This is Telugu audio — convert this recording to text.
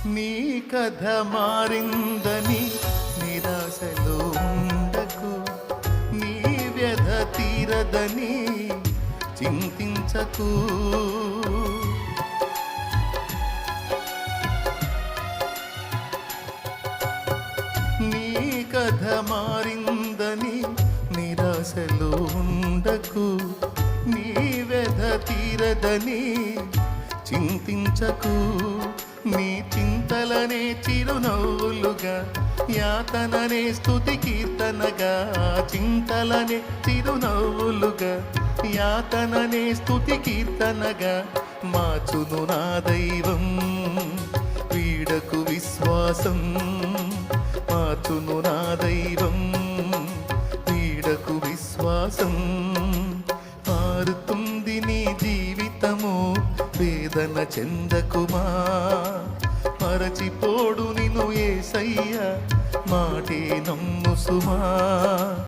నీ కథ మారిందని నిరాశలో ఉండకు, నీ వ్యధ తీరదని చింతించకు. నీ కథ మారిందని నిరాశలో ఉండకు, నీ వ్యధ తీరదని చింతించకు. నీ చింతలనే చిరునవ్వులుగా, యాతననే స్తుతి కీర్తనగా. చింతలనే చిరునవ్వులుగా, యాతననే స్తుతి కీర్తనగా మార్చును నా దైవం. వీడకు విశ్వాసం, మార్చును నా దైవం. వీడకు విశ్వాసం. మారుతుంది నీ జీవితము, వేదన చెందకుమా. మరచిపోడు నిన్ను యేసయ్య, మాటే నమ్ము సుమా.